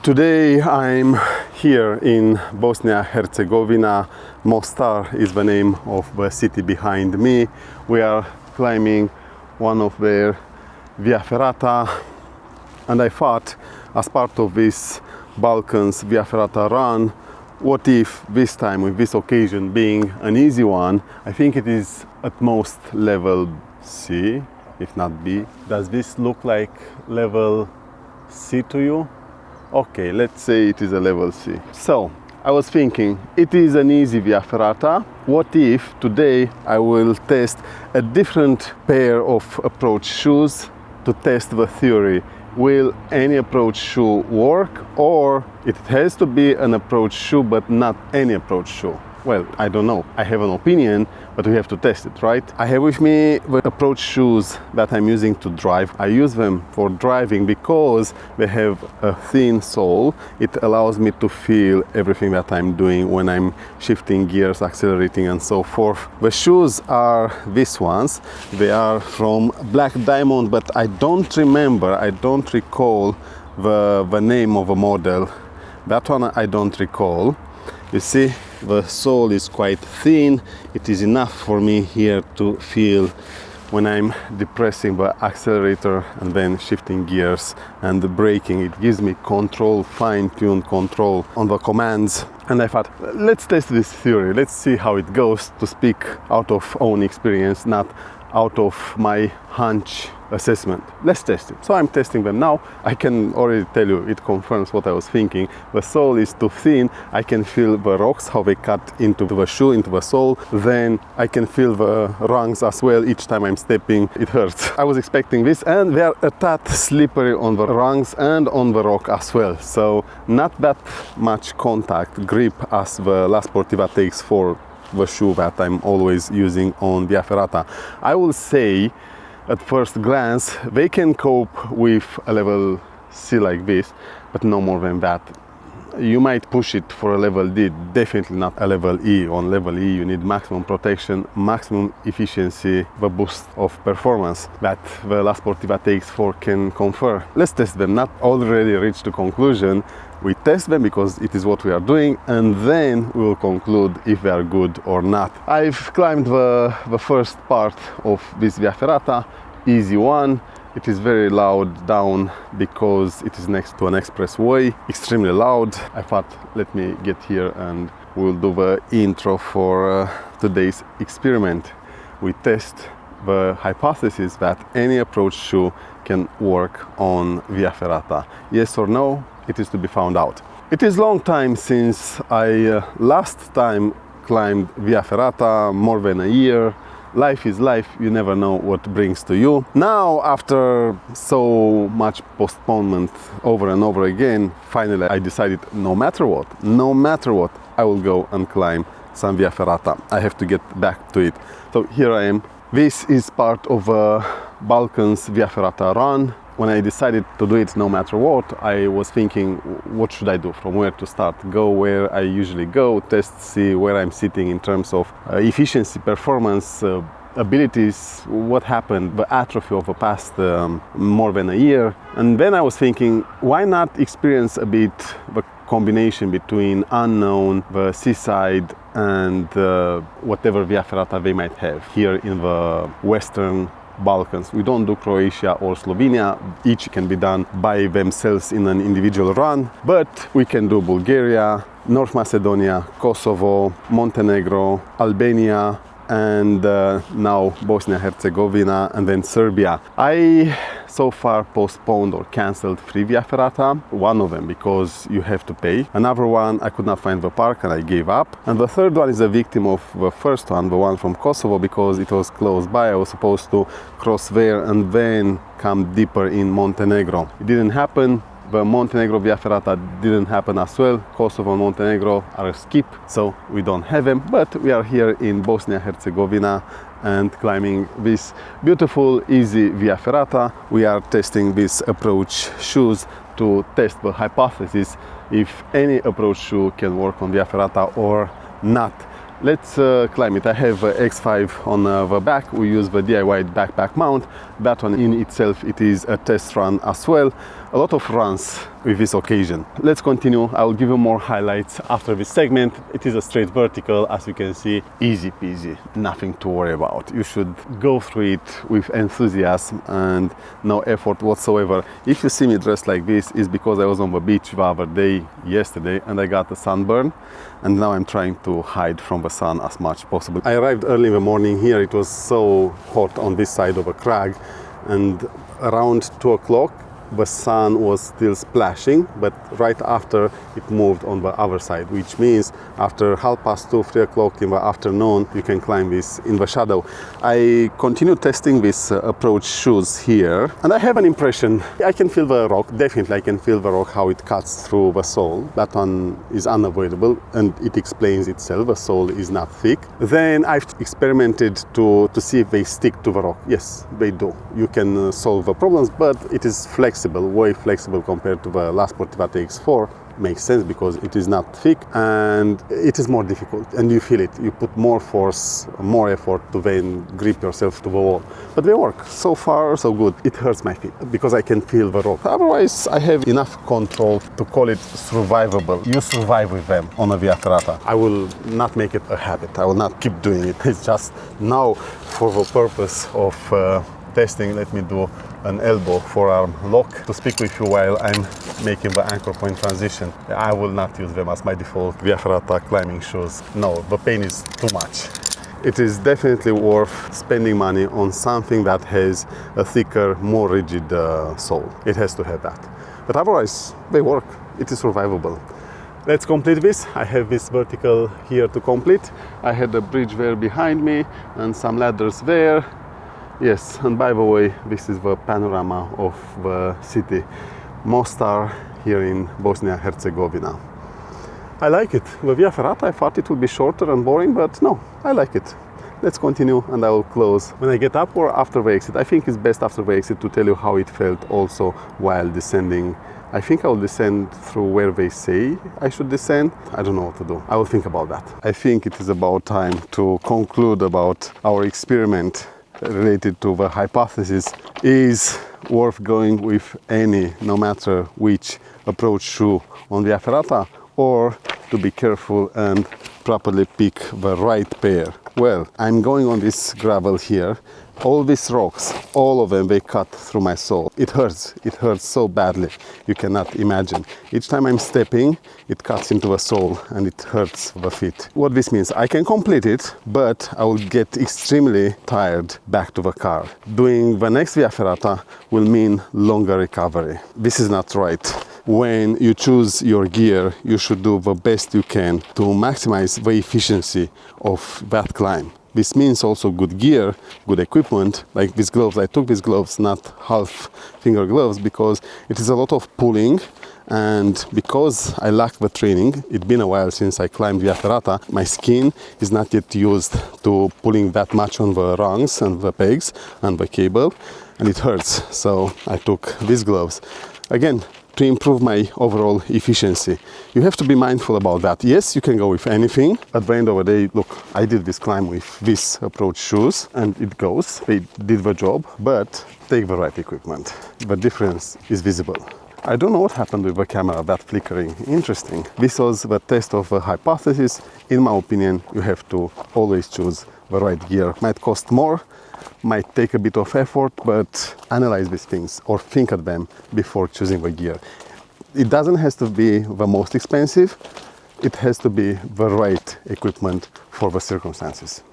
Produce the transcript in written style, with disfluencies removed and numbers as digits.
Today I'm here in Bosnia and Herzegovina. Mostar is the name of the city behind me. We are climbing one of their Via Ferrata, and I thought, as part of this Balkans Via Ferrata run, what if this time, with this occasion being an easy one, I think it is at most level C, if not B. Does this look like level C to you? Okay, let's say it is a level C. So, I was thinking, it is an easy Via Ferrata. What if today I will test a different pair of approach shoes to test the theory? Will any approach shoe work, or it has to be an approach shoe but not any approach shoe? Well, I don't know. I have an opinion, but we have to test it, right? I have with me the approach shoes that I'm using to drive. I use them for driving because they have a thin sole. It allows me to feel everything that I'm doing when I'm shifting gears, accelerating, and so forth. The shoes are these ones. They are from Black Diamond, but I don't recall the name of a model. That one I don't recall. You see, the sole is quite thin. It is enough for me here to feel when I'm depressing the accelerator and then shifting gears and the braking. It gives me control, fine-tuned control on the commands. And I thought, let's test this theory. Let's see how it goes, to speak out of own experience, not out of my hunch assessment. Let's test it. So I'm testing them now. I can already tell you, it confirms what I was thinking. The sole is too thin. I can feel the rocks, how they cut into the shoe, into the sole. Then I can feel the rungs as well. Each time I'm stepping, it hurts. I was expecting this, and they are a tad slippery on the rungs and on the rock as well. So not that much contact grip as the La Sportiva TX4, the shoe that I'm always using on Via Ferrata. I will say, at first glance, they can cope with a level C like this, but no more than that. You might push it for a level D, definitely not a level E. On level E you need maximum protection, maximum efficiency, the boost of performance that the La Sportiva TX4 can confer. Let's test them. Not already reached the conclusion. We test them because it is what we are doing, and then we will conclude if they are good or not. I've climbed the first part of this Via Ferrata, easy one. It is very loud down because it is next to an expressway, extremely loud. I thought, let me get here and we'll do the intro for today's experiment. We test the hypothesis that any approach shoe can work on Via Ferrata. Yes or no? It is to be found out. It is long time since I last time climbed Via Ferrata, more than a year. Life is life, you never know what brings to you. Now, after so much postponement over and over again, finally I decided no matter what, I will go and climb some Via Ferrata. I have to get back to it. So here I am. This is part of a Balkans Via Ferrata run. When I decided to do it no matter what, I was thinking, what should I do? From where to start? Go where I usually go, test, see where I'm sitting in terms of efficiency, performance, abilities, what happened, the atrophy of the past more than a year. And then I was thinking, why not experience a bit the combination between unknown, the seaside, and whatever Via Ferrata they might have here in the Western Balkans. We don't do Croatia or Slovenia. Each can be done by themselves in an individual run, but we can do Bulgaria, North Macedonia, Kosovo, Montenegro, Albania, and now Bosnia and Herzegovina, and then Serbia. I so far postponed or cancelled 3 Via Ferrata, one of them because you have to pay. Another one, I could not find the park and I gave up. And the third one is a victim of the first one, the one from Kosovo, because it was close by. I was supposed to cross there and then come deeper in Montenegro. It didn't happen. The Montenegro Via Ferrata didn't happen as well. Kosovo and Montenegro are a skip, so we don't have them. But we are here in Bosnia and Herzegovina and climbing this beautiful, easy Via Ferrata. We are testing these approach shoes to test the hypothesis if any approach shoe can work on Via Ferrata or not. Let's climb it. I have X5 on the back. We use the DIY backpack mount. That one in itself, it is a test run as well. a lot of runs with this occasion. Let's continue. I will give you more highlights after this segment. It is a straight vertical, as you can see, easy peasy, nothing to worry about. You should go through it with enthusiasm and no effort whatsoever. If you see me dressed like this, it's because I was on the beach the other day, yesterday, and I got a sunburn, and now I'm trying to hide from the sun as much possible. I arrived early in the morning here. It was so hot on this side of a crag, and around 2 o'clock the sun was still splashing, but right after it moved on the other side, which means after 2:30, 3 o'clock in the afternoon, you can climb this in the shadow. I continue testing these approach shoes here, and I have an impression. I can feel the rock, definitely I can feel the rock, how it cuts through the sole. That one is unavoidable, and it explains itself. The sole is not thick. Then I've experimented to see if they stick to the rock. Yes, they do. You can solve the problems, but it is flexible, way flexible compared to the last Sportiva TX4. Makes sense because it is not thick and it is more difficult, and you feel it. You put more force, more effort to then grip yourself to the wall. But they work. So far, so good. It hurts my feet because I can feel the rock. Otherwise, I have enough control to call it survivable. You survive with them on a Via Ferrata. I will not make it a habit. I will not keep doing it. It's just now for the purpose of testing. Let me do an elbow forearm lock to speak with you while I'm making the anchor point transition. I will not use them as my default Via Ferrata climbing shoes. No, the pain is too much. It is definitely worth spending money on something that has a thicker, more rigid sole. It has to have that. But otherwise, they work. It is survivable. Let's complete this. I have this vertical here to complete. I had a bridge there behind me and some ladders there. Yes, and by the way, this is the panorama of the city, Mostar, here in Bosnia and Herzegovina. I like it. The Via Ferrata, I thought it would be shorter and boring, but no, I like it. Let's continue and I will close when I get up or after the exit. I think it's best after the exit to tell you how it felt also while descending. I think I will descend through where they say I should descend. I don't know what to do. I will think about that. I think it is about time to conclude about our experiment related to the hypothesis. Is worth going with any, no matter which approach shoe on Via Ferrata, or to be careful and properly pick the right pair? Well, I'm going on this gravel here. All these rocks, all of them, they cut through my sole. It hurts so badly, you cannot imagine. Each time I'm stepping, it cuts into the sole and it hurts the feet. What this means, I can complete it, but I will get extremely tired back to the car. Doing the next Via Ferrata will mean longer recovery. This is not right. When you choose your gear, you should do the best you can to maximize the efficiency of that climb. This means also good gear, good equipment, like these gloves. I took these gloves, not half finger gloves, because it is a lot of pulling, and because I lack the training, it's been a while since I climbed Via Ferrata, my skin is not yet used to pulling that much on the rungs and the pegs and the cable, and it hurts. So I took these gloves. Again, to improve my overall efficiency. You have to be mindful about that. Yes, you can go with anything. At the end of the day, look, I did this climb with these approach shoes and it goes. They did the job, but take the right equipment. The difference is visible. I don't know what happened with the camera, that flickering. Interesting. This was the test of a hypothesis. In my opinion, you have to always choose the right gear. Might cost more, might take a bit of effort, but analyze these things or think at them before choosing the gear. It doesn't have to be the most expensive, it has to be the right equipment for the circumstances.